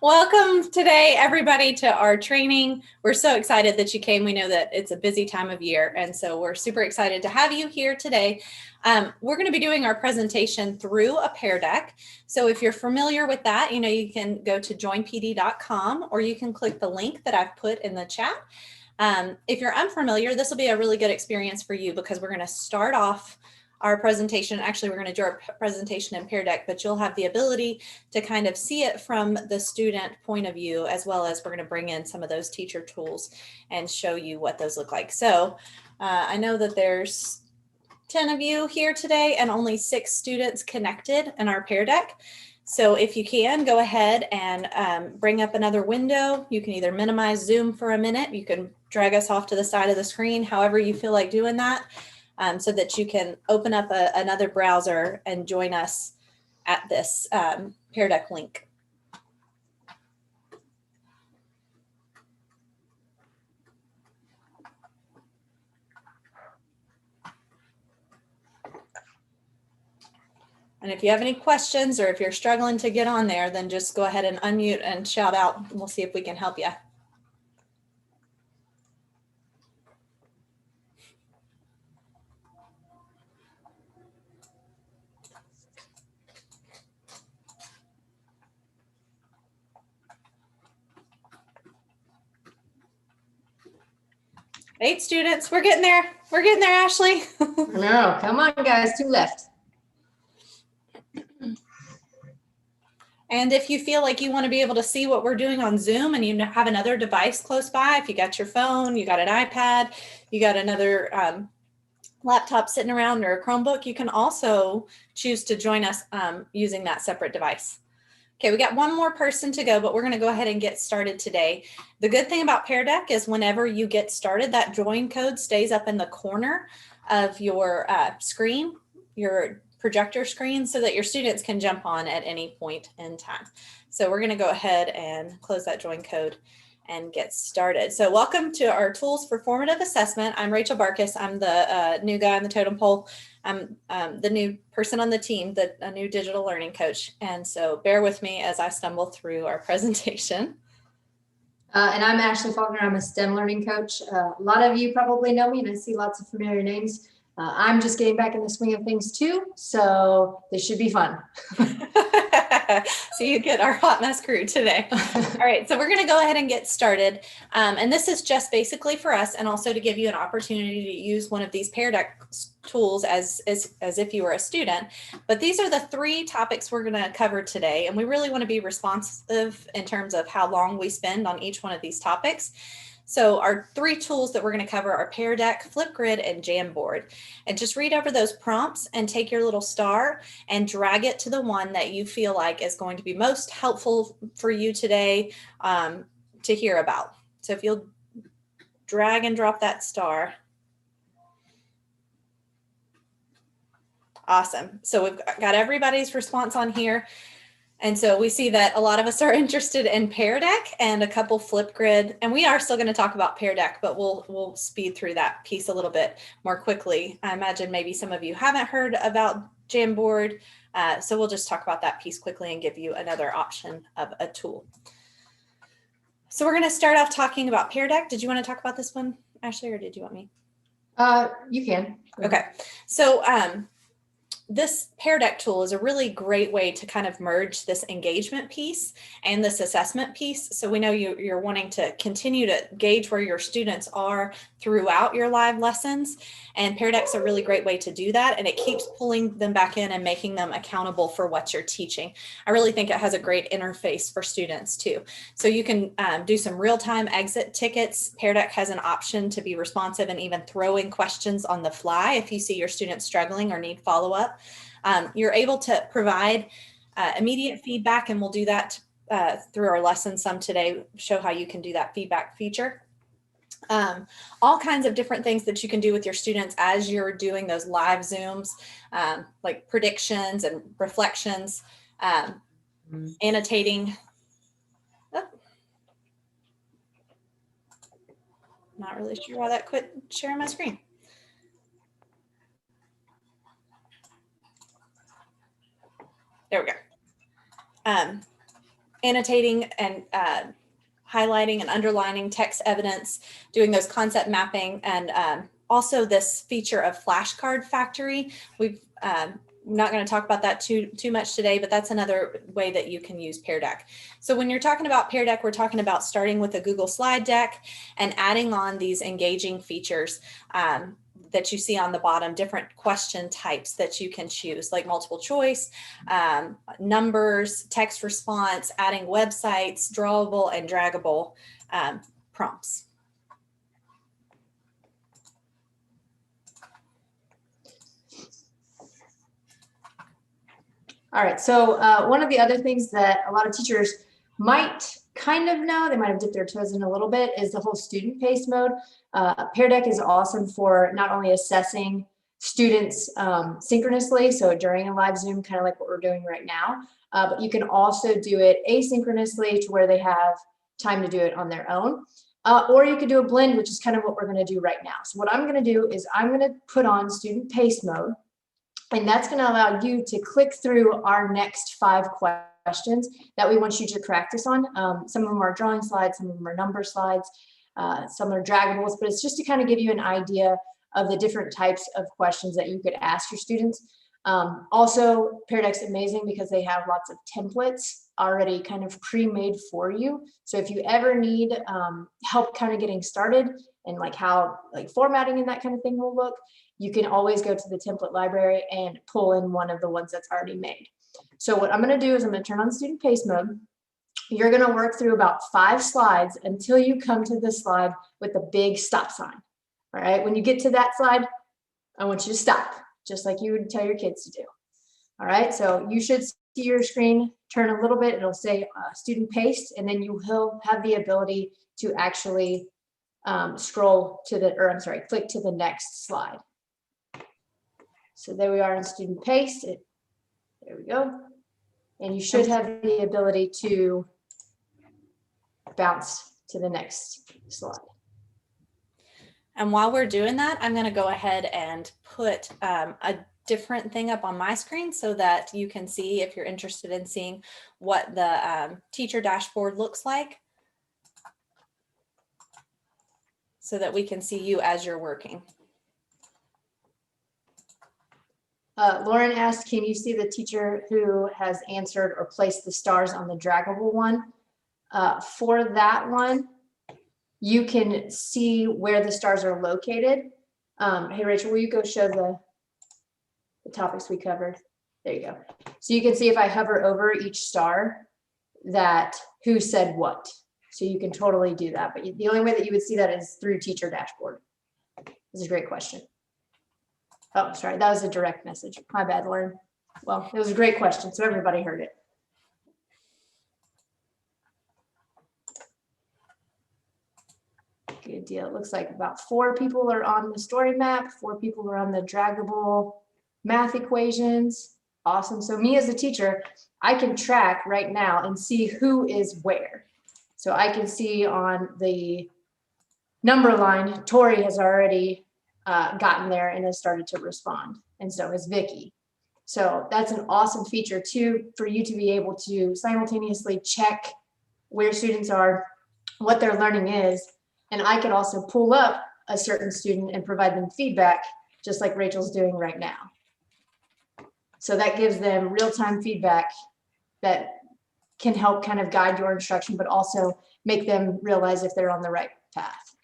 Welcome today, everybody, to our training. We're so excited that you came. We know that it's a busy time of year, and so we're super excited to have you here today. We're going to be doing our presentation through a Pear Deck. So if you're familiar with that, you can go to joinpd.com or you can click the link that I've put in the chat. If you're unfamiliar, this will be a really good experience for you because we're going to start off our presentation. Actually, we're going to do our presentation in Pear Deck, but you'll have the ability to kind of see it from the student point of view, as well as we're going to bring in some of those teacher tools and show you what those look like. So I know that there's 10 of you here today and only 6 students connected in our Pear Deck. So if you can, go ahead and bring up another window. You can either minimize Zoom for a minute. You can drag us off to the side of the screen, however you feel like doing that. So that you can open up another browser and join us at this Pear Deck link. And if you have any questions or if you're struggling to get on there, then just go ahead and unmute and shout out. We'll see if we can help you. Eight students. We're getting there. We're getting there, Ashley. No, come on, guys. 2 left. And if you feel like you want to be able to see what we're doing on Zoom and you have another device close by, if you got your phone, you got an iPad, you got another laptop sitting around or a Chromebook, you can also choose to join us using that separate device. Okay, we got one more person to go, but we're going to go ahead and get started today. The good thing about Pear Deck is whenever you get started, that join code stays up in the corner of your screen, your projector screen, so that your students can jump on at any point in time. So we're going to go ahead and close that join code and get started. So welcome to our tools for formative assessment. I'm Rachel Barkus. I'm the new guy on the totem pole. I'm the new person on the team, a new digital learning coach. And so bear with me as I stumble through our presentation. And I'm Ashley Faulkner. I'm a STEM learning coach. A lot of you probably know me and I see lots of familiar names. I'm just getting back in the swing of things too. So this should be fun. So you get our hot mess crew today. All right, so we're going to go ahead and get started. And this is just basically for us and also to give you an opportunity to use one of these Pear Deck tools as if you were a student. But these are the 3 topics we're going to cover today. And we really want to be responsive in terms of how long we spend on each one of these topics. So our 3 tools that we're going to cover are Pear Deck, Flipgrid, and Jamboard. And just read over those prompts and take your little star and drag it to the one that you feel like is going to be most helpful for you today to hear about. So if you'll drag and drop that star. Awesome. So we've got everybody's response on here. And so we see that a lot of us are interested in Pear Deck and a couple Flipgrid, and we are still going to talk about Pear Deck, but we'll speed through that piece a little bit more quickly. I imagine maybe some of you haven't heard about Jamboard, so we'll just talk about that piece quickly and give you another option of a tool. So we're going to start off talking about Pear Deck. Did you want to talk about this one, Ashley, or did you want me? You can. Okay. So this Pear Deck tool is a really great way to kind of merge this engagement piece and this assessment piece. So we know you're wanting to continue to gauge where your students are throughout your live lessons. And Pear Deck's a really great way to do that. And it keeps pulling them back in and making them accountable for what you're teaching. I really think it has a great interface for students too. So you can do some real-time exit tickets. Pear Deck has an option to be responsive and even throw in questions on the fly if you see your students struggling or need follow-up. You're able to provide immediate feedback, and we'll do that through our lesson some today, show how you can do that feedback feature. All kinds of different things that you can do with your students as you're doing those live Zooms, like predictions and reflections, annotating. Oh. Not really sure why that quit sharing my screen. There we go. annotating and highlighting and underlining text evidence, doing those concept mapping, and also this feature of flashcard factory. We've not going to talk about that too much today, but that's another way that you can use Pear Deck. So when you're talking about Pear Deck, we're talking about starting with a Google slide deck and adding on these engaging features that you see on the bottom, different question types that you can choose, like multiple choice, numbers, text response, adding websites, drawable and draggable prompts. All right, so one of the other things that a lot of teachers might kind of know, they might have dipped their toes in a little bit, is the whole student pace mode. Pear Deck is awesome for not only assessing students synchronously, so during a live Zoom, kind of like what we're doing right now, but you can also do it asynchronously to where they have time to do it on their own. Or you could do a blend, which is kind of what we're going to do right now. So what I'm going to do is I'm going to put on student pace mode. And that's going to allow you to click through our next 5 questions that we want you to practice on. Some of them are drawing slides, some of them are number slides, some are draggables, but it's just to kind of give you an idea of the different types of questions that you could ask your students. Also, Pear Deck's amazing because they have lots of templates already kind of pre-made for you. So if you ever need help kind of getting started and like how like formatting and that kind of thing will look, you can always go to the template library and pull in one of the ones that's already made. So what I'm going to do is I'm going to turn on student pace mode. You're going to work through about 5 slides until you come to the slide with the big stop sign. All right. When you get to that slide, I want you to stop, just like you would tell your kids to do. All right. So you should see your screen turn a little bit. It'll say student pace, and then you will have the ability to actually scroll to the, or I'm sorry, click to the next slide. So there we are in student pace. There we go. And you should have the ability to bounce to the next slide. And while we're doing that, I'm going to go ahead and put a different thing up on my screen so that you can see, if you're interested in seeing what the teacher dashboard looks like, so that we can see you as you're working. Lauren asked, can you see the teacher who has answered or placed the stars on the draggable one? For that one, you can see where the stars are located. Hey, Rachel, will you go show the topics we covered? There you go. So you can see if I hover over each star that who said what. So you can totally do that. But the only way that you would see that is through teacher dashboard. This is a great question. Oh, sorry, that was a direct message. My bad, Lauren. Well, it was a great question, so everybody heard it. Good deal. It looks like about 4 people are on the story map, 4 people are on the draggable math equations. Awesome. So me as a teacher, I can track right now and see who is where. So I can see on the number line, Tori has already gotten there and has started to respond, and so has Vicky. So that's an awesome feature too, for you to be able to simultaneously check where students are, what their learning is, and I can also pull up a certain student and provide them feedback, just like Rachel's doing right now. So that gives them real-time feedback that can help kind of guide your instruction, but also make them realize if they're on the right path.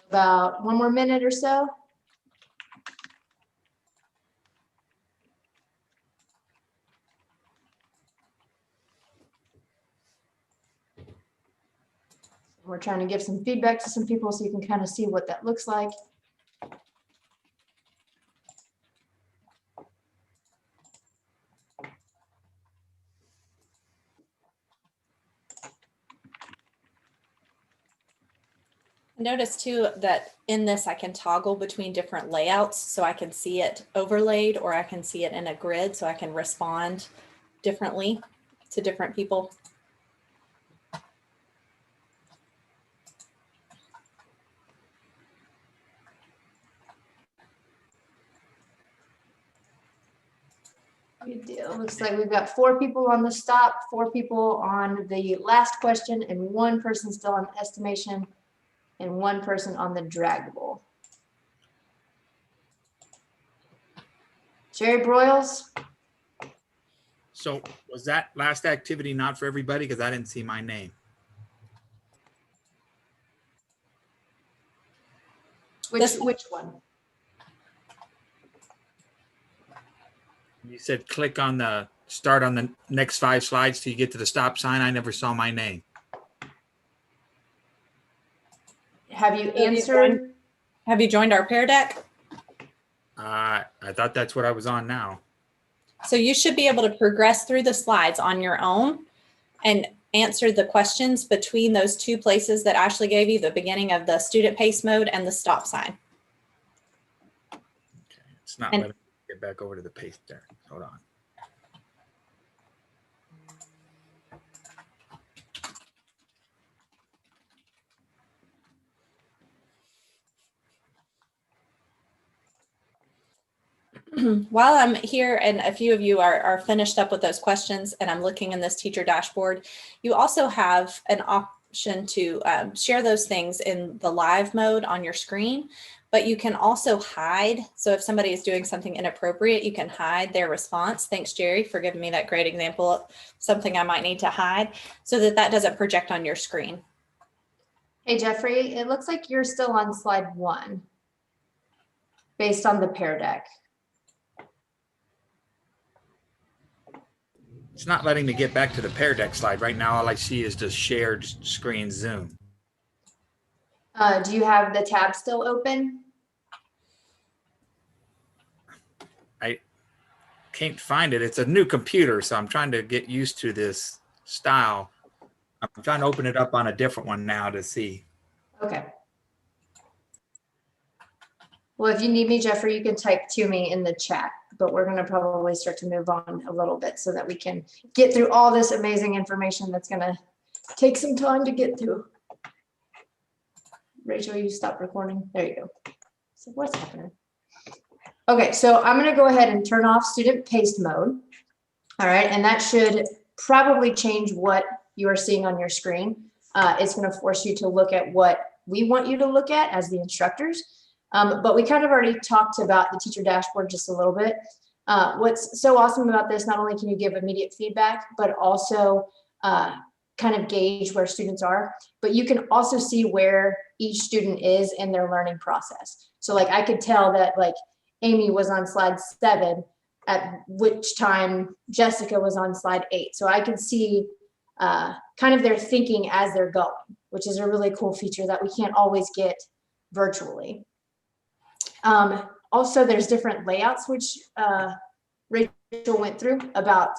About 1 more minute or so. We're trying to give some feedback to some people so you can kind of see what that looks like. Notice too that in this I can toggle between different layouts, so I can see it overlaid or I can see it in a grid, so I can respond differently to different people. Good deal. Looks like we've got 4 people on the stop, 4 people on the last question, and 1 person still on estimation, and 1 person on the draggable. Jerry Broyles, So was that last activity not for everybody? Because I didn't see my name. which one? You said click on the start on the next 5 slides till you get to the stop sign. I never saw my name. Have you answered? Have you joined our Pear Deck? I thought that's what I was on now. So you should be able to progress through the slides on your own and answer the questions between those 2 places that Ashley gave you, the beginning of the student pace mode and the stop sign. Okay. It's not letting me get back over to the pace there. Hold on. While I'm here and a few of you are finished up with those questions and I'm looking in this teacher dashboard, you also have an option to share those things in the live mode on your screen, but you can also hide. So if somebody is doing something inappropriate, you can hide their response. Thanks, Jerry, for giving me that great example of something I might need to hide so that that doesn't project on your screen. Hey, Jeffrey, it looks like you're still on slide 1 based on the Pear Deck. It's not letting me get back to the Pear Deck slide. Right now, all I see is the shared screen Zoom. Do you have the tab still open? I can't find it. It's a new computer, so I'm trying to get used to this style. I'm trying to open it up on a different one now to see. Okay. Well, if you need me, Jeffrey, you can type to me in the chat, but we're going to probably start to move on a little bit so that we can get through all this amazing information that's going to take some time to get through. Rachel, you stop recording. There you go. So what's happening? Okay, so I'm going to go ahead and turn off student paced mode. All right, and that should probably change what you are seeing on your screen. It's going to force you to look at what we want you to look at as the instructors. But we kind of already talked about the teacher dashboard just a little bit. What's so awesome about this, not only can you give immediate feedback, but also kind of gauge where students are, but you can also see where each student is in their learning process. So like I could tell that like Amy was on slide 7, at which time Jessica was on slide 8. So I could see kind of their thinking as they're going, which is a really cool feature that we can't always get virtually. Also, there's different layouts, which Rachel went through about,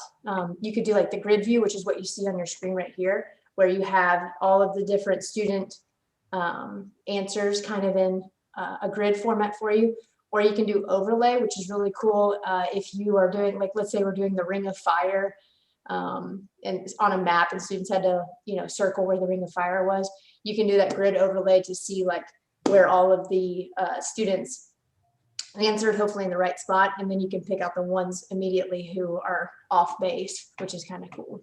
you could do like the grid view, which is what you see on your screen right here, where you have all of the different student answers kind of in a grid format for you, or you can do overlay, which is really cool. If you are doing, like, let's say we're doing the ring of fire and on a map and students had to, circle where the ring of fire was, you can do that grid overlay to see like where all of the students answered, hopefully in the right spot, and then you can pick out the ones immediately who are off base, which is kind of cool.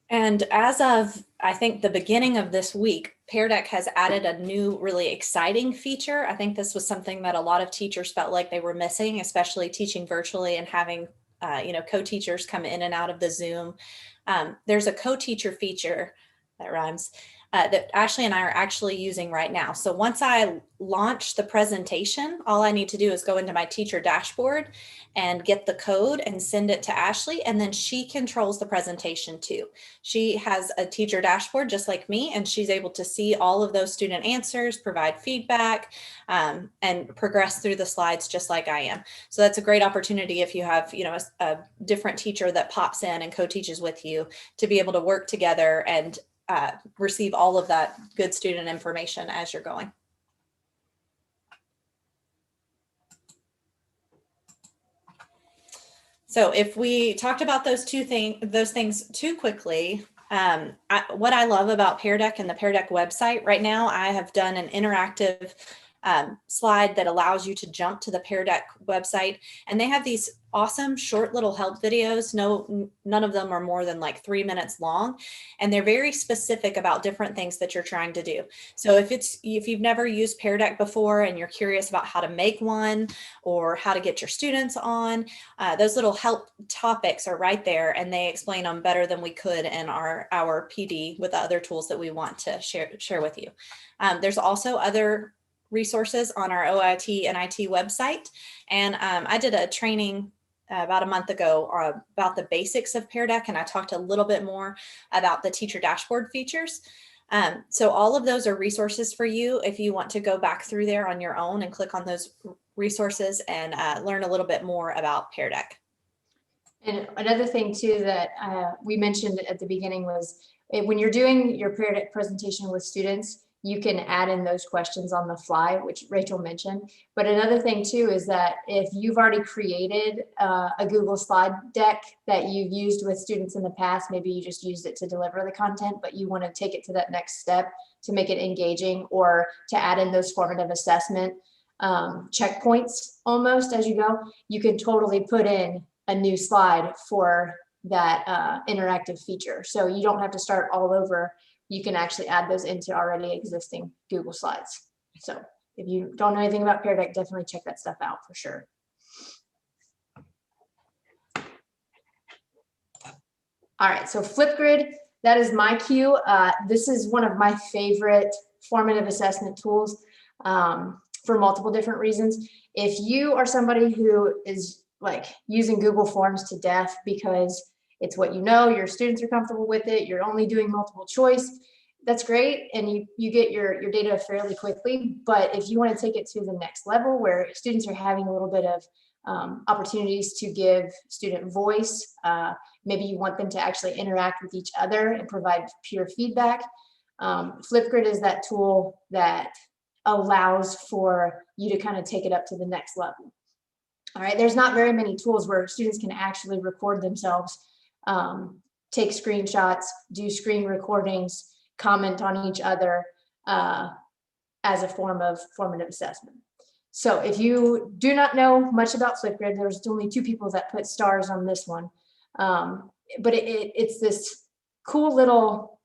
And as of, I think, the beginning of this week, Pear Deck has added a new, really exciting feature. I think this was something that a lot of teachers felt like they were missing, especially teaching virtually and having, co-teachers come in and out of the Zoom. There's a co-teacher feature, that rhymes, that Ashley and I are actually using right now. So once I launch the presentation, all I need to do is go into my teacher dashboard and get the code and send it to Ashley, and then she controls the presentation too. She has a teacher dashboard just like me, and she's able to see all of those student answers, provide feedback, and progress through the slides just like I am. So that's a great opportunity if you have, a different teacher that pops in and co-teaches with you, to be able to work together and receive all of that good student information as you're going. So if we talked about those things too quickly, what I love about Pear Deck and the Pear Deck website right now, I have done an interactive slide that allows you to jump to the Pear Deck website. And they have these awesome short little help videos. None of them are more than like 3 minutes long. And they're very specific about different things that you're trying to do. So if you've never used Pear Deck before and you're curious about how to make one or how to get your students on, those little help topics are right there, and they explain them better than we could in our PD with the other tools that we want to share with you. There's also other resources on our OIT and IT website. And I did a training about a month ago about the basics of Pear Deck, and I talked a little bit more about the teacher dashboard features. So all of those are resources for you if you want to go back through there on your own and click on those resources and learn a little bit more about Pear Deck. And another thing too that we mentioned at the beginning was when you're doing your Pear Deck presentation with students, you can add in those questions on the fly, which Rachel mentioned. But another thing too is that if you've already created a Google slide deck that you've used with students in the past, maybe you just used it to deliver the content, but you want to take it to that next step to make it engaging or to add in those formative assessment checkpoints almost as you go, you can totally put in a new slide for that interactive feature. So you don't have to start all over. You can actually add those into already existing Google Slides. So if you don't know anything about Pear Deck, definitely check that stuff out for sure. All right, so Flipgrid, that is my cue. This is one of my favorite formative assessment tools for multiple different reasons. If you are somebody who is like using Google Forms to death because it's what you know, your students are comfortable with it, you're only doing multiple choice, that's great, and you get your data fairly quickly. But if you want to take it to the next level where students are having a little bit of opportunities to give student voice, maybe you want them to actually interact with each other and provide peer feedback, Flipgrid is that tool that allows for you to kind of take it up to the next level. All right, there's not very many tools where students can actually record themselves, take screenshots, do screen recordings, comment on each other as a form of formative assessment. So if you do not know much about Flipgrid, there's only 2 people that put stars on this one. But it's this cool little,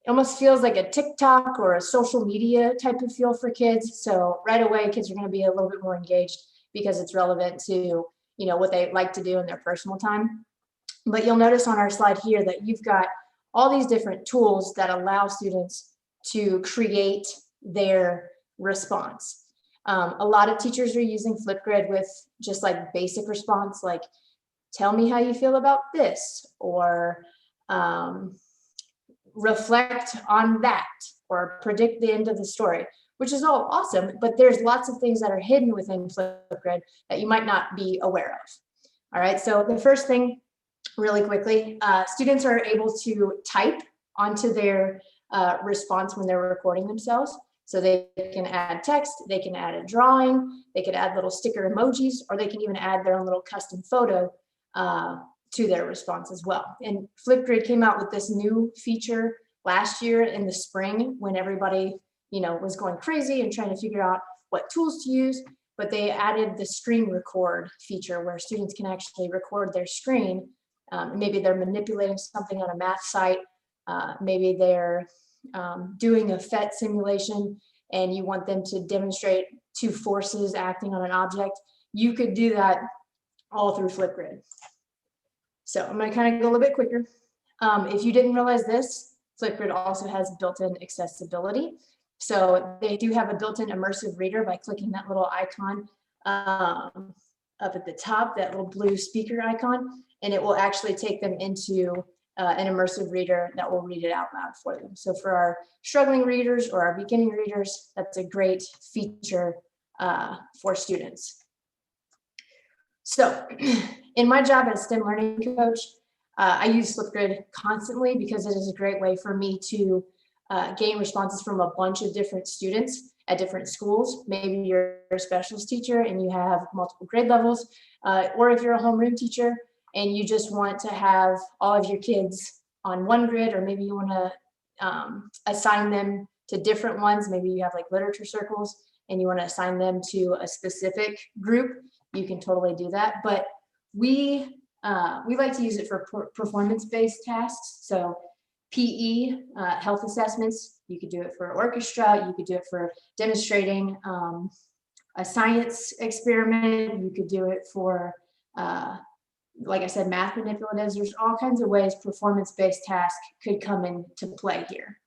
it almost feels like a TikTok or a social media type of feel for kids. So right away, kids are going to be a little bit more engaged because it's relevant to, you know, what they like to do in their personal time. But you'll notice on our slide here that you've got all these different tools that allow students to create their response. A lot of teachers are using Flipgrid with just like basic response, like tell me how you feel about this, or reflect on that, or predict the end of the story, which is all awesome, but there's lots of things that are hidden within Flipgrid that you might not be aware of. All right, so the first thing, really quickly, students are able to type onto their response when they're recording themselves. So they can add text, they can add a drawing, they could add little sticker emojis, or they can even add their own little custom photo to their response as well. And Flipgrid came out with this new feature last year in the spring when everybody, you know, was going crazy and trying to figure out what tools to use, but they added the screen record feature where students can actually record their screen. Maybe they're manipulating something on a math site, maybe they're doing a PhET simulation and you want them to demonstrate 2 forces acting on an object. You could do that all through Flipgrid. So I'm going to kind of go a little bit quicker. If you didn't realize this, Flipgrid also has built-in accessibility. So they do have a built-in immersive reader by clicking that little icon up at the top, that little blue speaker icon, and it will actually take them into an immersive reader that will read it out loud for them. So for our struggling readers or our beginning readers, that's a great feature for students. So in my job as STEM learning coach, I use Flipgrid constantly because it is a great way for me to gain responses from a bunch of different students at different schools. Maybe you're a specialist teacher and you have multiple grade levels, or if you're a homeroom teacher and you just want to have all of your kids on one grid, or maybe you want to assign them to different ones. Maybe you have like literature circles and you want to assign them to a specific group, you can totally do that. But we like to use it for performance-based tasks. So PE, health assessments, you could do it for orchestra, you could do it for demonstrating a science experiment, you could do it for, like I said, math manipulatives. There's all kinds of ways performance-based tasks could come into play here.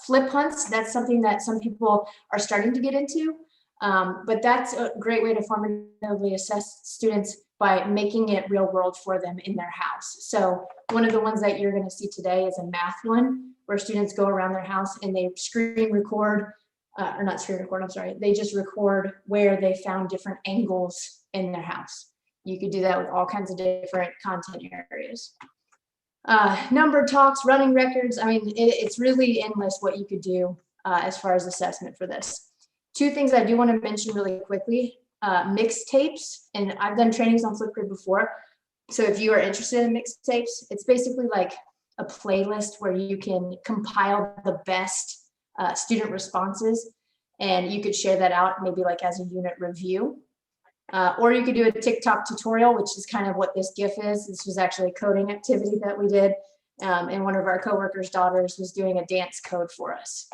Flip hunts, that's something that some people are starting to get into, but that's a great way to formatively assess students by making it real world for them in their house. So one of the ones that you're going to see today is a math one, where students go around their house and they screen record, or not screen record, I'm sorry, they just record where they found different angles in their house. You could do that with all kinds of different content areas. Number talks, running records. I mean, it's really endless what you could do as far as assessment for this. Two things I do want to mention really quickly. Mixtapes, and I've done trainings on Flipgrid before. So if you are interested in mixtapes, it's basically like a playlist where you can compile the best student responses, and you could share that out maybe like as a unit review. Or you could do a TikTok tutorial, which is kind of what this GIF is. This was actually a coding activity that we did. And one of our coworkers' daughters was doing a dance code for us.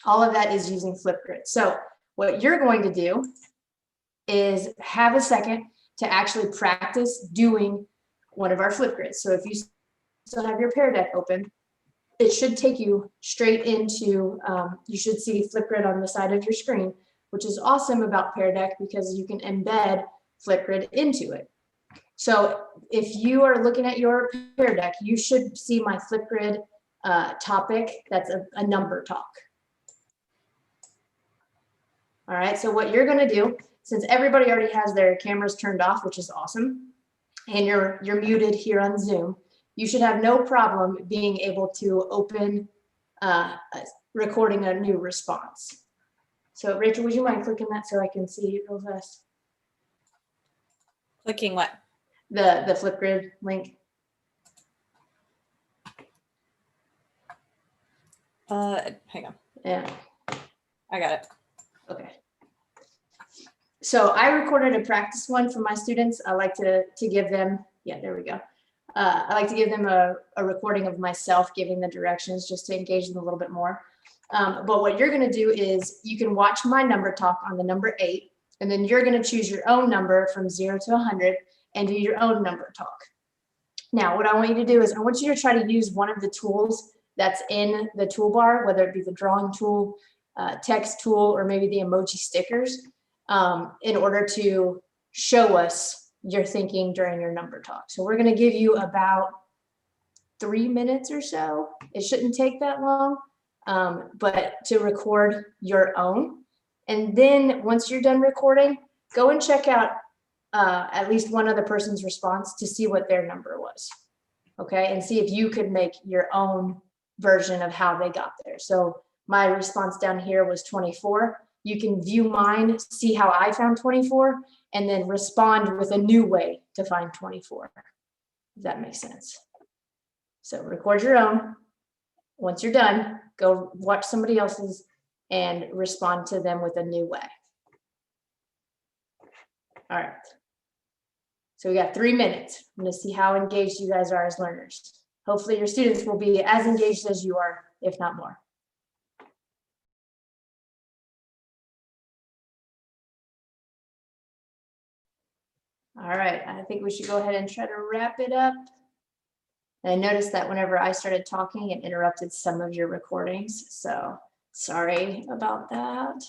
All of that is using Flipgrid. So what you're going to do is have a second to actually practice doing one of our Flipgrids. So if you still have your Pear Deck open, it should take you straight into, you should see Flipgrid on the side of your screen, which is awesome about Pear Deck because you can embed Flipgrid into it. So if you are looking at your Pear Deck, you should see my Flipgrid topic. That's a number talk. All right, so what you're gonna do, since everybody already has their cameras turned off, which is awesome, and you're muted here on Zoom, you should have no problem being able to open recording a new response. So Rachel, would you mind clicking that so I can see it real fast? Clicking what? The Flipgrid link. Hang on. Yeah. I got it. Okay. So I recorded a practice one for my students. I like to give them, yeah, there we go. I like to give them a recording of myself giving the directions just to engage them a little bit more. But what you're going to do is you can watch my number talk on the number 8, and then you're going to choose your own number from 0 to 100 and do your own number talk. Now, what I want you to do is I want you to try to use one of the tools that's in the toolbar, whether it be the drawing tool, text tool, or maybe the emoji stickers, in order to show us your thinking during your number talk. So we're going to give you about 3 minutes or so. It shouldn't take that long. But to record your own. And then once you're done recording, go and check out at least one other person's response to see what their number was. Okay, and see if you could make your own version of how they got there. So my response down here was 24. You can view mine, see how I found 24, and then respond with a new way to find 24, if that makes sense. So record your own. Once you're done, go watch somebody else's and respond to them with a new way. All right. So we got 3 minutes. I'm going to see how engaged you guys are as learners. Hopefully your students will be as engaged as you are, if not more. All right, I think we should go ahead and try to wrap it up. And I noticed that whenever I started talking, it interrupted some of your recordings. So sorry about that,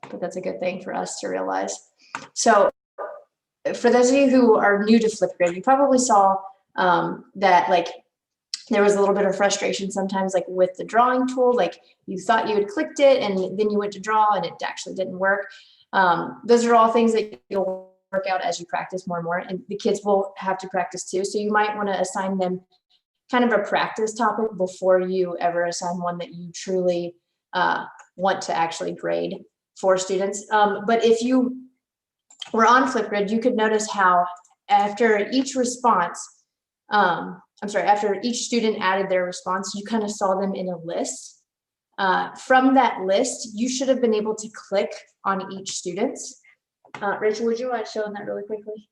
but that's a good thing for us to realize. So for those of you who are new to Flipgrid, you probably saw that like there was a little bit of frustration sometimes like with the drawing tool, like you thought you had clicked it and then you went to draw and it actually didn't work. Those are all things that you'll work out as you practice more and more, and the kids will have to practice too. So you might want to assign them kind of a practice topic before you ever assign one that you truly want to actually grade for students. But if you were on Flipgrid, you could notice how after each response, after each student added their response, you kind of saw them in a list. From that list, you should have been able to click on each student. Rachel, would you mind showing that really quickly?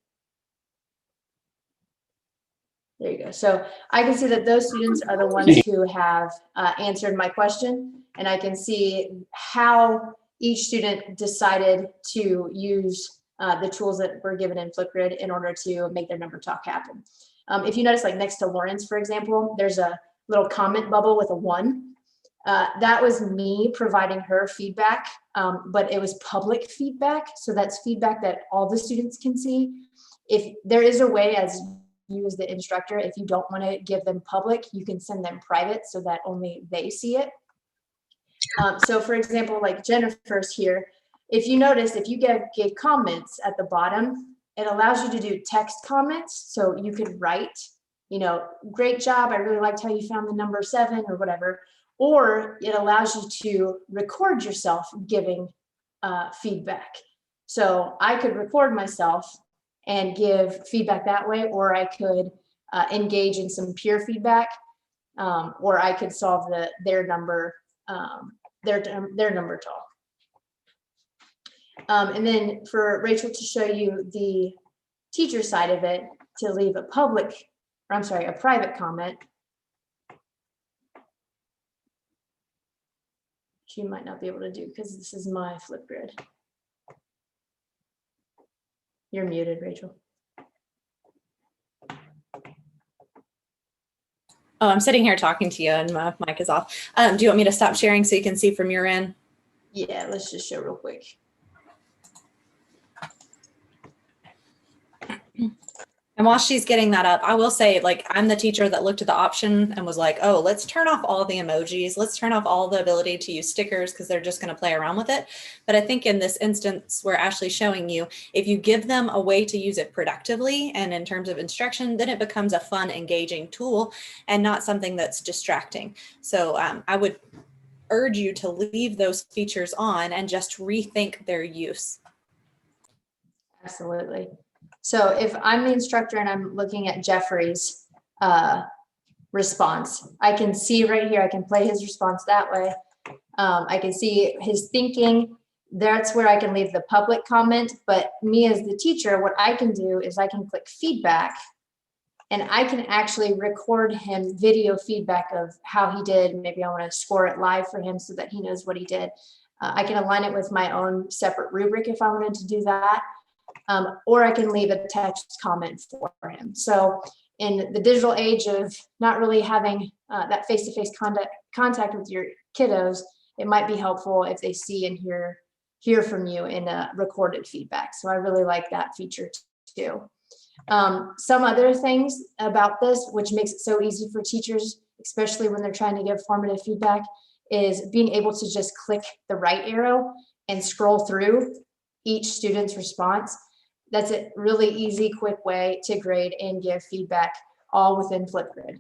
There you go. So I can see that those students are the ones who have answered my question, and I can see how each student decided to use the tools that were given in Flipgrid in order to make their number talk happen. If you notice, like next to Lawrence, for example, there's a little comment bubble with a 1. That was me providing her feedback, but it was public feedback. So that's feedback that all the students can see. If there is a way, as you as the instructor, if you don't want to give them public, you can send them private so that only they see it. So for example, like Jennifer's here, if you notice, if you gave comments at the bottom, it allows you to do text comments. So you could write, you know, great job, I really liked how you found the number 7 or whatever. Or it allows you to record yourself giving feedback. So I could record myself and give feedback that way, or I could engage in some peer feedback, or I could solve their number talk. And then for Rachel to show you the teacher side of it, to leave a private comment. She might not be able to do because this is my Flipgrid. You're muted, Rachel. Oh, I'm sitting here talking to you and my mic is off. Do you want me to stop sharing so you can see from your end? Yeah, let's just show real quick. And while she's getting that up, I will say, like, I'm the teacher that looked at the option and was like, oh, let's turn off all the emojis. Let's turn off all the ability to use stickers because they're just going to play around with it. But I think in this instance where Ashley's showing you, if you give them a way to use it productively and in terms of instruction, then it becomes a fun, engaging tool and not something that's distracting. So I would urge you to leave those features on and just rethink their use. Absolutely. So if I'm the instructor and I'm looking at Jeffrey's response, I can see right here, I can play his response that way. I can see his thinking. That's where I can leave the public comment. But me as the teacher, what I can do is I can click feedback and I can actually record him video feedback of how he did. Maybe I want to score it live for him so that he knows what he did. I can align it with my own separate rubric if I wanted to do that. Or I can leave a text comment for him. So in the digital age of not really having that face-to-face contact with your kiddos, it might be helpful if they see and hear from you in a recorded feedback. So I really like that feature too. Some other things about this, which makes it so easy for teachers, especially when they're trying to give formative feedback, is being able to just click the right arrow and scroll through each student's response. That's a really easy, quick way to grade and give feedback all within Flipgrid.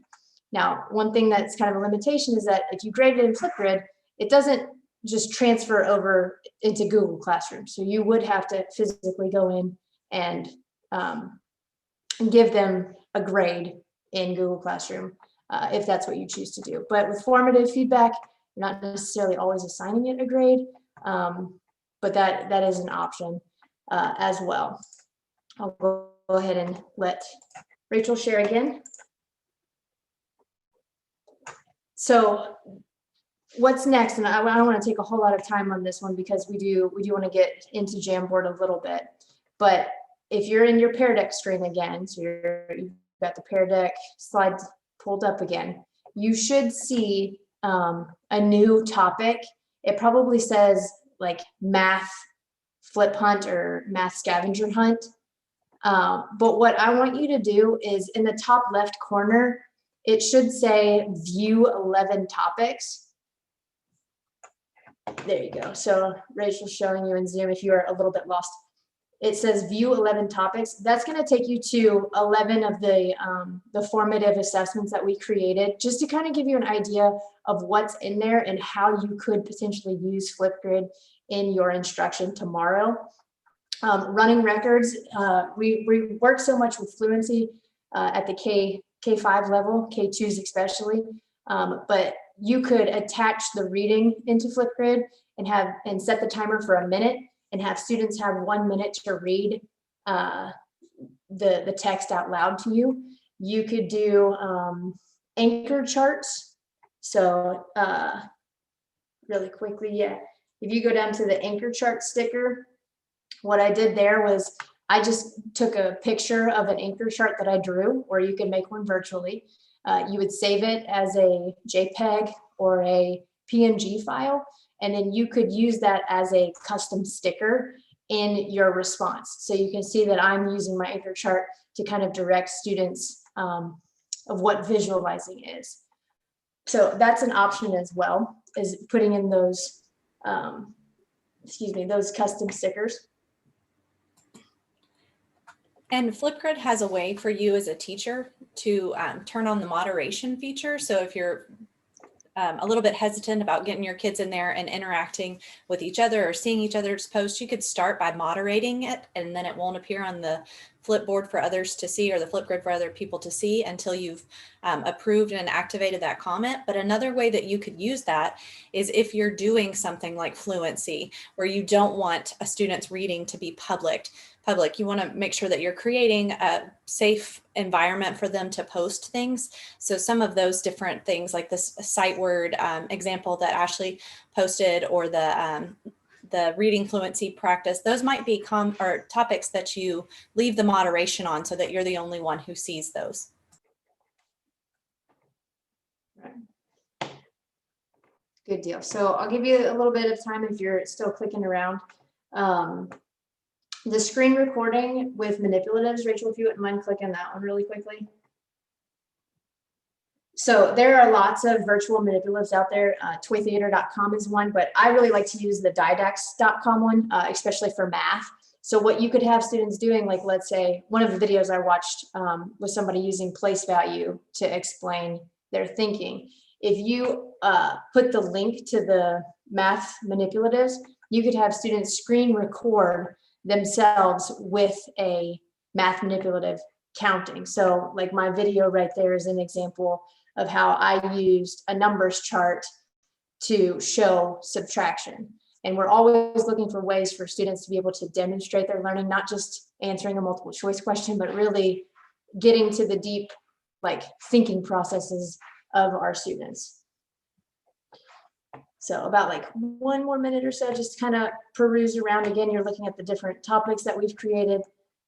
Now, one thing that's kind of a limitation is that if you grade it in Flipgrid, it doesn't just transfer over into Google Classroom. So you would have to physically go in and give them a grade in Google Classroom if that's what you choose to do. But with formative feedback, you're not necessarily always assigning it a grade, but that is an option as well. I'll go ahead and let Rachel share again. So what's next? And I don't want to take a whole lot of time on this one because we do want to get into Jamboard a little bit. But if you're in your Pear Deck screen again, so you've got the Pear Deck slides pulled up again, you should see a new topic. It probably says like math flip hunt or math scavenger hunt. But what I want you to do is in the top left corner, it should say view 11 topics. There you go. So Rachel's showing you in Zoom if you are a little bit lost. It says view 11 topics. That's going to take you to 11 of the formative assessments that we created, just to kind of give you an idea of what's in there and how you could potentially use Flipgrid in your instruction tomorrow. Running records, we work so much with fluency at the K5 level, K2s especially, but you could attach the reading into Flipgrid and set the timer for a minute and have students have 1 minute to read the text out loud to you. You could do anchor charts. So really quickly, yeah, if you go down to the anchor chart sticker, what I did there was I just took a picture of an anchor chart that I drew, or you can make one virtually. You would save it as a JPEG or a PNG file, and then you could use that as a custom sticker in your response. So you can see that I'm using my anchor chart to kind of direct students of what visualizing is. So that's an option as well, is putting in those, those custom stickers. And Flipgrid has a way for you as a teacher to turn on the moderation feature. So if you're a little bit hesitant about getting your kids in there and interacting with each other or seeing each other's posts, you could start by moderating it, and then it won't appear on the Flipboard for others to see, or the Flipgrid for other people to see, until you've approved and activated that comment. But another way that you could use that is if you're doing something like fluency, where you don't want a student's reading to be public, you want to make sure that you're creating a safe environment for them to post things. So some of those different things, like this sight word example that Ashley posted, or the reading fluency practice, those might be topics that you leave the moderation on so that you're the only one who sees those. Right. Good deal. So I'll give you a little bit of time if you're still clicking around. The screen recording with manipulatives, Rachel, if you wouldn't mind clicking that one really quickly. So there are lots of virtual manipulatives out there. Toytheater.com is one, but I really like to use the didax.com one, especially for math. So what you could have students doing, like let's say one of the videos I watched was somebody using place value to explain their thinking. If you put the link to the math manipulatives, you could have students screen record themselves with a math manipulative counting. So like my video right there is an example of how I used a numbers chart to show subtraction. And we're always looking for ways for students to be able to demonstrate their learning, not just answering a multiple choice question, but really getting to the deep like thinking processes of our students. So about like 1 more minute or so, just kind of peruse around. Again, you're looking at the different topics that we've created.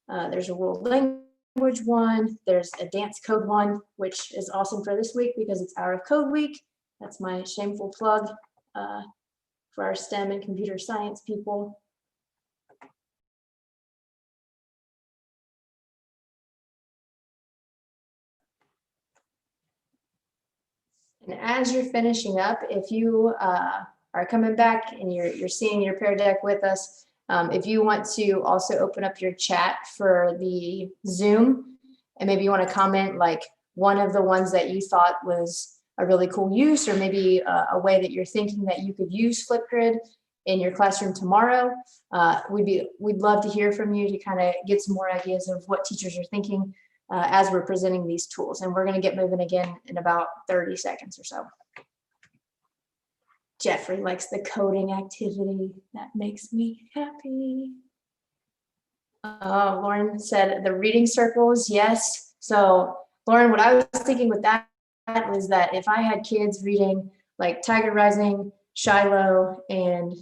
There's a world language one. There's a dance code one, which is awesome for this week because it's Hour of Code week. That's my shameful plug for our STEM and computer science people. And as you're finishing up, if you are coming back and you're seeing your Pear Deck with us, if you want to also open up your chat for the Zoom, and maybe you want to comment like one of the ones that you thought was a really cool use, or maybe a way that you're thinking that you could use Flipgrid in your classroom tomorrow, we'd love to hear from you to kind of get some more ideas of what teachers are thinking as we're presenting these tools. And we're going to get moving again in about 30 seconds or so. Jeffrey likes the coding activity. That makes me happy. Lauren said the reading circles, yes. So Lauren, what I was thinking with that was that if I had kids reading like Tiger Rising, Shiloh, and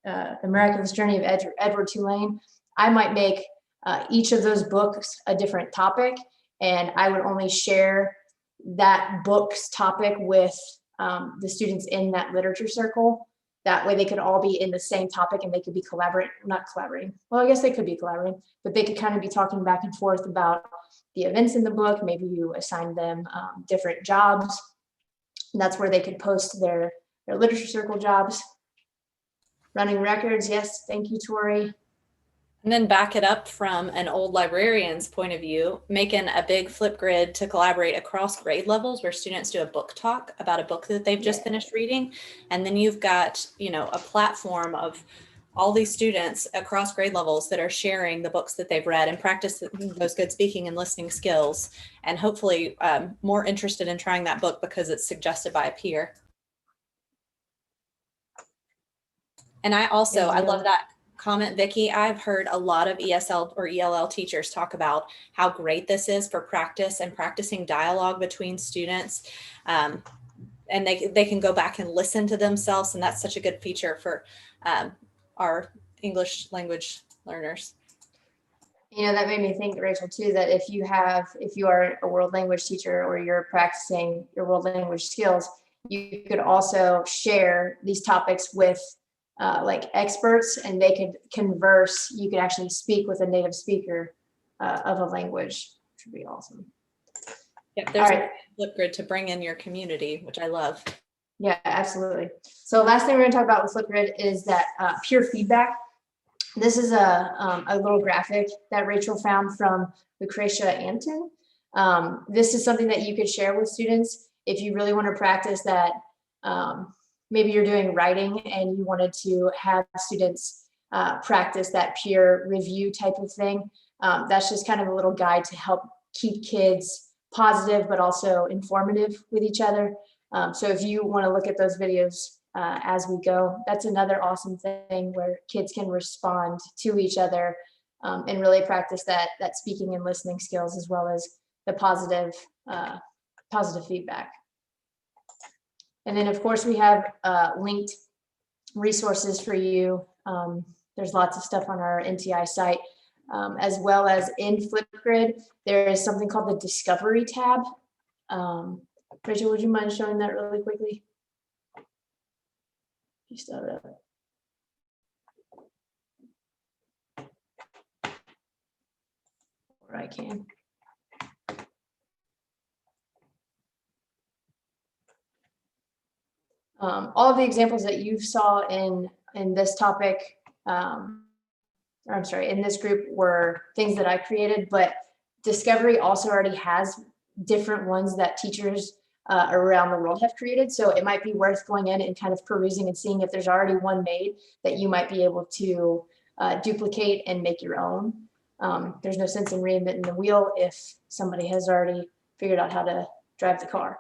The Miraculous Journey of Edward Tulane, I might make each of those books a different topic, and I would only share that book's topic with the students in that literature circle. That way they could all be in the same topic and they could be not collaborating. Well, I guess they could be collaborating, but they could kind of be talking back and forth about the events in the book. Maybe you assign them different jobs. And that's where they could post their literature circle jobs. Running records, yes, thank you, Tori. And then back it up from an old librarian's point of view, making a big Flipgrid to collaborate across grade levels where students do a book talk about a book that they've just finished reading. And then you've got, a platform of all these students across grade levels that are sharing the books that they've read and practice those good speaking and listening skills, and hopefully more interested in trying that book because it's suggested by a peer. And I also, I Yeah. love that comment, Vicki. I've heard a lot of ESL or ELL teachers talk about how great this is for practice and practicing dialogue between students. And they can go back and listen to themselves. And that's such a good feature for our English language learners. You know, that made me think, Rachel, too, that if you are a world language teacher or you're practicing your world language skills, you could also share these topics with like experts, and they could converse. You could actually speak with a native speaker of a language, which would be awesome. Yep, there's All right. a Flipgrid to bring in your community, which I love. Yeah, absolutely. So last thing we're going to talk about with Flipgrid is that peer feedback. This is a little graphic that Rachel found from Lucretia Anton. This is something that you could share with students if you really want to practice that. Maybe you're doing writing and you wanted to have students practice that peer review type of thing. That's just kind of a little guide to help keep kids positive, but also informative with each other. So if you want to look at those videos as we go, that's another awesome thing where kids can respond to each other and really practice that speaking and listening skills, as well as the positive feedback. And then of course we have linked resources for you. There's lots of stuff on our NTI site, as well as in Flipgrid, there is something called the Discovery tab. Rachel, would you mind showing that really quickly? You still have it. Or I can. All of the examples that you saw in this topic, or I'm sorry, in this group were things that I created, but Discovery also already has different ones that teachers around the world have created. So it might be worth going in and kind of perusing and seeing if there's already one made that you might be able to duplicate and make your own. There's no sense in reinventing the wheel if somebody has already figured out how to drive the car.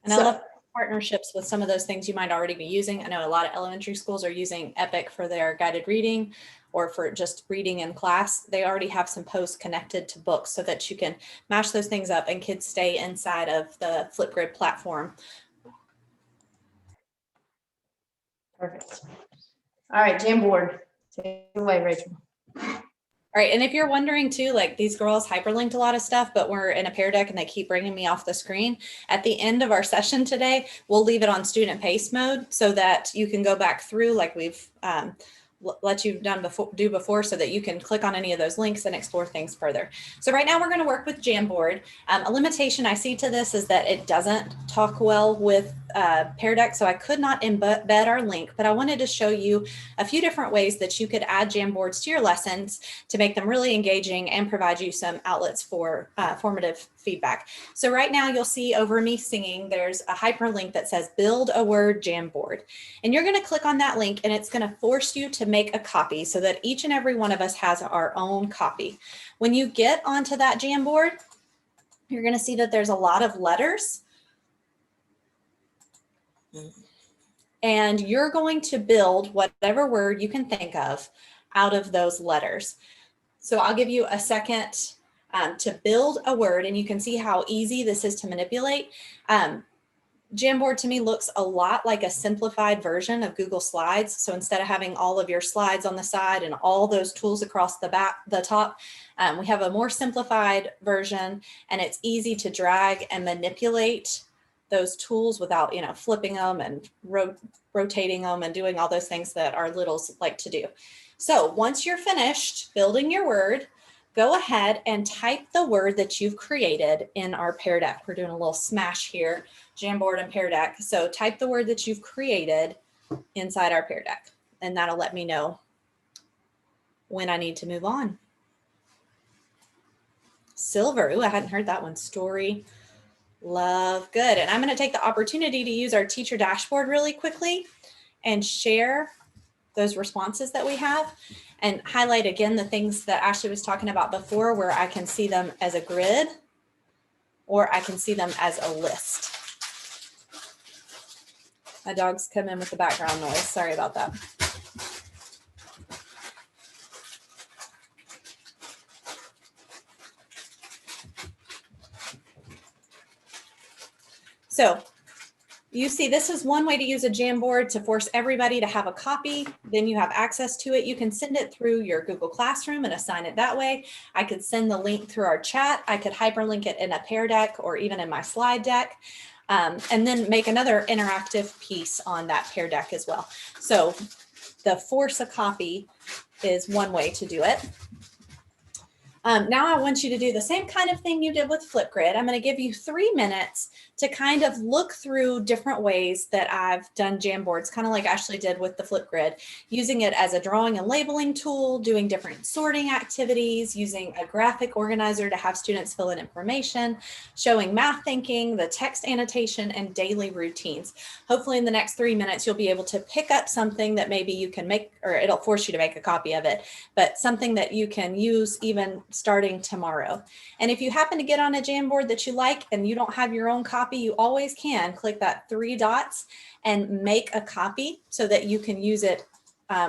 And I love partnerships with some of those things you might already be using. I know a lot of elementary schools are using Epic for their guided reading or for just reading in class. They already have some posts connected to books so that you can mash those things up and kids stay inside of the Flipgrid platform. Perfect. All right, Jamboard. Take it away, Rachel. All right, and if you're wondering too, like these girls hyperlinked a lot of stuff, but we're in a Pear Deck and they keep bringing me off the screen. At the end of our session today, we'll leave it on student pace mode so that you can go back through like we've let you do before so that you can click on any of those links and explore things further. So right now we're going to work with Jamboard. A limitation I see to this is that it doesn't talk well with Pear Deck, so I could not embed our link, but I wanted to show you a few different ways that you could add Jamboards to your lessons to make them really engaging and provide you some outlets for formative feedback. So right now you'll see over me singing, there's a hyperlink that says build a word Jamboard. And you're going to click on that link and it's going to force you to make a copy so that each and every one of us has our own copy. When you get onto that Jamboard, you're going to see that there's a lot of letters. And you're going to build whatever word you can think of out of those letters. So I'll give you a second to build a word, and you can see how easy this is to manipulate. Jamboard to me looks a lot like a simplified version of Google Slides. So instead of having all of your slides on the side and all those tools across the top, we have a more simplified version, and it's easy to drag and manipulate those tools without, flipping them and rotating them and doing all those things that our littles like to do. So once you're finished building your word, go ahead and type the word that you've created in our Pear Deck. We're doing a little smash here, Jamboard and Pear Deck. So type the word that you've created inside our Pear Deck, and that'll let me know when I need to move on. Silver, ooh, I hadn't heard that one. Story, love, good. And I'm going to take the opportunity to use our teacher dashboard really quickly and share those responses that we have and highlight again the things that Ashley was talking about before, where I can see them as a grid or I can see them as a list. My dogs come in with the background noise. Sorry about that. So you see, this is one way to use a Jamboard to force everybody to have a copy. Then you have access to it. You can send it through your Google Classroom and assign it that way. I could send the link through our chat. I could hyperlink it in a Pear Deck or even in my slide deck. And then make another interactive piece on that Pear Deck as well. So the force a copy is one way to do it. Now I want you to do the same kind of thing you did with Flipgrid. I'm going to give you 3 minutes to kind of look through different ways that I've done Jamboards, kind of like Ashley did with the Flipgrid, using it as a drawing and labeling tool, doing different sorting activities, using a graphic organizer to have students fill in information, showing math thinking, the text annotation, and daily routines. Hopefully in the next 3 minutes, you'll be able to pick up something that maybe you can make, or it'll force you to make a copy of it, but something that you can use even starting tomorrow. And if you happen to get on a Jamboard that you like and you don't have your own copy, you always can click that 3 dots and make a copy so that you can use it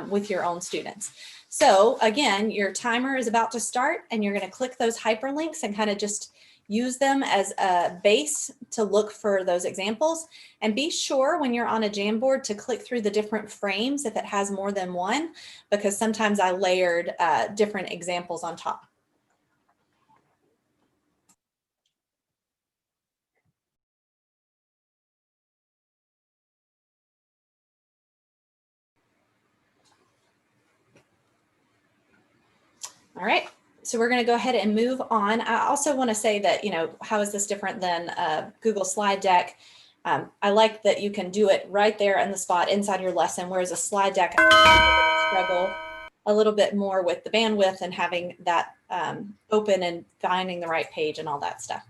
with your own students. So again, your timer is about to start and you're going to click those hyperlinks and kind of just use them as a base to look for those examples. And be sure when you're on a Jamboard to click through the different frames if it has more than one, because sometimes I layered different examples on top. All right, so we're going to go ahead and move on. I also want to say that, you know, how is this different than Google Slide Deck? I like that you can do it right there in the spot inside your lesson, whereas a slide deck, I struggle a little bit more with the bandwidth and having that open and finding the right page and all that stuff.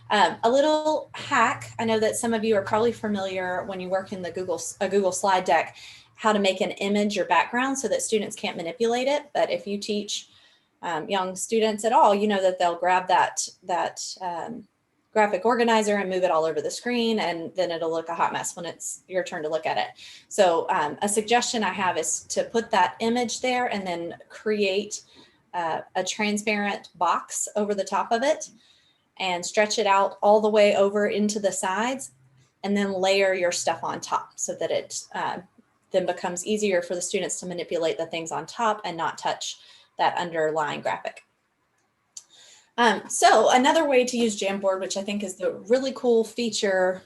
A little hack, I know that some of you are probably familiar when you work in the Google Slide Deck, how to make an image or background so that students can't manipulate it. But if you teach young students at all, you know that they'll grab that graphic organizer and move it all over the screen, and then it'll look a hot mess when it's your turn to look at it. So a suggestion I have is to put that image there and then create a transparent box over the top of it and stretch it out all the way over into the sides, and then layer your stuff on top so that it then becomes easier for the students to manipulate the things on top and not touch that underlying graphic. So another way to use Jamboard, which I think is the really cool feature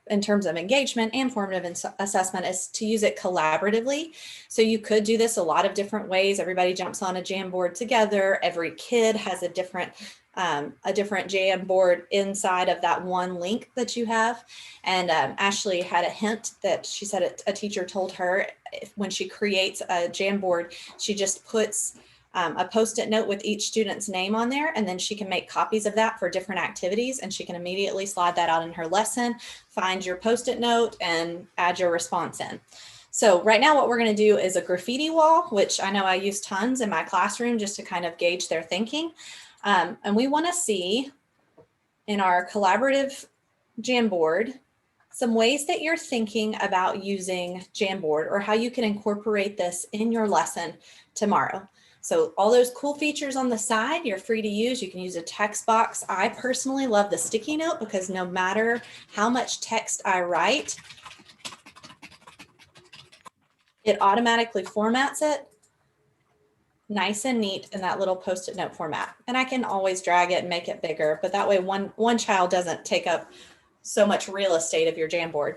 in terms of engagement and formative assessment, is to use it collaboratively. So you could do this a lot of different ways. Everybody jumps on a Jamboard together. Every kid has a different Jamboard inside of that one link that you have. And Ashley had a hint that she said a teacher told her when she creates a Jamboard, she just puts a Post-it note with each student's name on there, and then she can make copies of that for different activities, and she can immediately slide that out in her lesson, find your Post-it note, and add your response in. So right now what we're going to do is a graffiti wall, which I know I use tons in my classroom just to kind of gauge their thinking. And we want to see in our collaborative Jamboard some ways that you're thinking about using Jamboard or how you can incorporate this in your lesson tomorrow. So all those cool features on the side, you're free to use. You can use a text box. I personally love the sticky note because no matter how much text I write, it automatically formats it nice and neat in that little Post-it note format. And I can always drag it and make it bigger, but that way one child doesn't take up so much real estate of your Jamboard.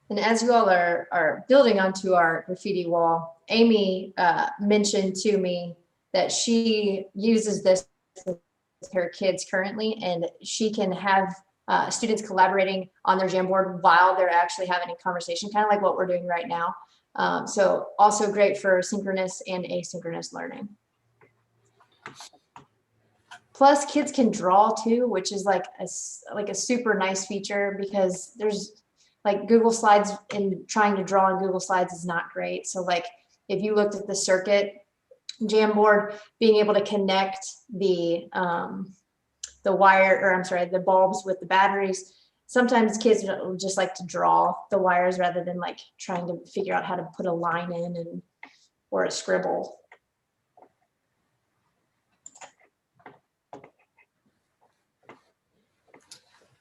And as you all are building onto our graffiti wall, Amy mentioned to me that she uses this with her kids currently, and she can have students collaborating on their Jamboard while they're actually having a conversation, kind of like what we're doing right now. So also great for synchronous and asynchronous learning. Plus, kids can draw too, which is like a super nice feature, because there's like Google Slides, and trying to draw on Google Slides is not great. So like if you looked at the circuit Jamboard, being able to connect the wire, or I'm sorry, the bulbs with the batteries, sometimes kids just like to draw the wires rather than like trying to figure out how to put a line in and or a scribble.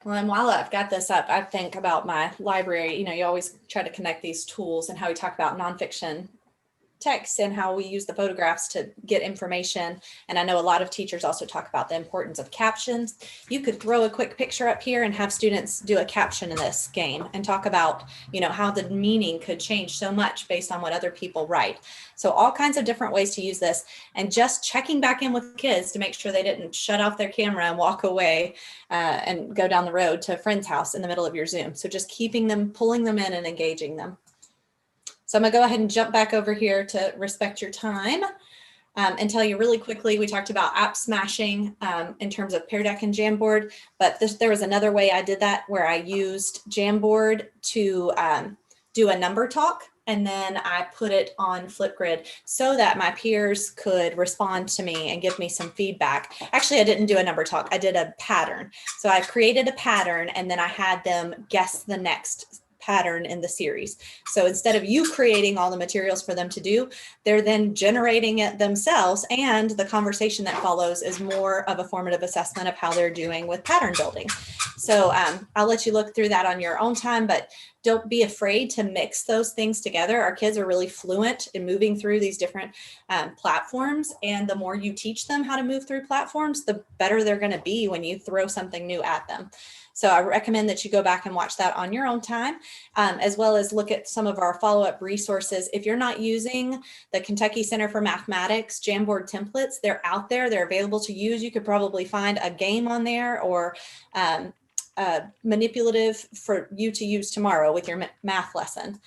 Well, and while I've got this up, I think about my library. You know, you always try to connect these tools and how we talk about nonfiction text and how we use the photographs to get information. And I know a lot of teachers also talk about the importance of captions. You could throw a quick picture up here and have students do a caption in this game and talk about, you know, how the meaning could change so much based on what other people write. So all kinds of different ways to use this, and just checking back in with kids to make sure they didn't shut off their camera and walk away and go down the road to a friend's house in the middle of your Zoom. So just keeping them, pulling them in and engaging them. So I'm gonna go ahead and jump back over here to respect your time and tell you really quickly, we talked about app smashing in terms of Pear Deck and Jamboard, but there was another way I did that where I used Jamboard to do a number talk, and then I put it on Flipgrid so that my peers could respond to me and give me some feedback. Actually, I didn't do a number talk, I did a pattern. So I created a pattern and then I had them guess the next pattern in the series. So instead of you creating all the materials for them to do, they're then generating it themselves, and the conversation that follows is more of a formative assessment of how they're doing with pattern building. So I'll let you look through that on your own time, but don't be afraid to mix those things together. Our kids are really fluent in moving through these different platforms, and the more you teach them how to move through platforms, the better they're going to be when you throw something new at them. So I recommend that you go back and watch that on your own time, as well as look at some of our follow-up resources. If you're not using the Kentucky Center for Mathematics Jamboard templates, they're out there, they're available to use. You could probably find a game on there or manipulative for you to use tomorrow with your math lesson.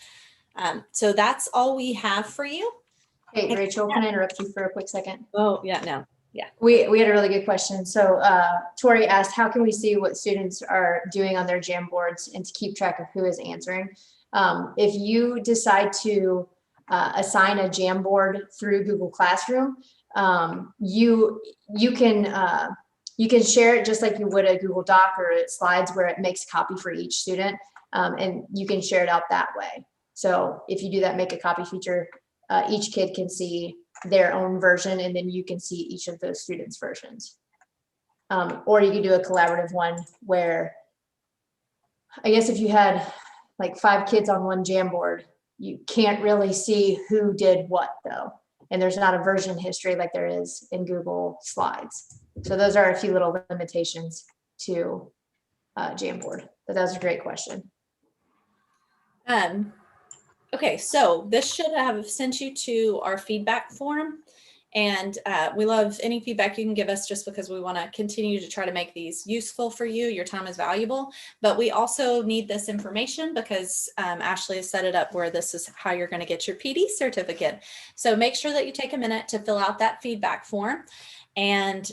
So that's all we have for you. Hey, Rachel, can I interrupt you for a quick second? Oh, yeah, no. Yeah. We had a really good question. So Tori asked, how can we see what students are doing on their Jamboards and to keep track of who is answering? If you decide to assign a Jamboard through Google Classroom, you can share it just like you would a Google Doc or slides where it makes a copy for each student, and you can share it out that way. So if you do that, make a copy feature, each kid can see their own version, and then you can see each of those students' versions. Or you could do a collaborative one where, I guess if you had like 5 kids on one Jamboard, you can't really see who did what though. And there's not a version history like there is in Google Slides. So those are a few little limitations to Jamboard, but that was a great question. Okay, so this should have sent you to our feedback form, and we love any feedback you can give us just because we want to continue to try to make these useful for you. Your time is valuable, but we also need this information because Ashley has set it up where this is how you're going to get your PD certificate. So make sure that you take a minute to fill out that feedback form. And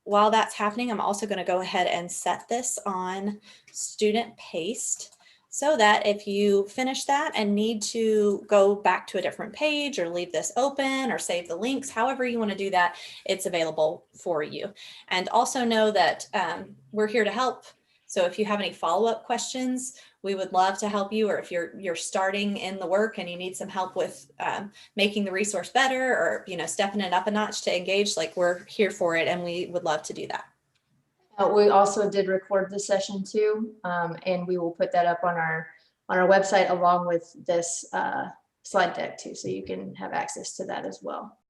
while that's happening, I'm also going to go ahead and set this on student paste, so that if you finish that and need to go back to a different page or leave this open or save the links, however you want to do that, it's available for you. And also know that we're here to help. So if you have any follow-up questions, we would love to help you, or if you're starting in the work and you need some help with making the resource better, or stepping it up a notch to engage, like, we're here for it and we would love to do that. We also did record this session too, and we will put that up on our website along with this slide deck too, so you can have access to that as well.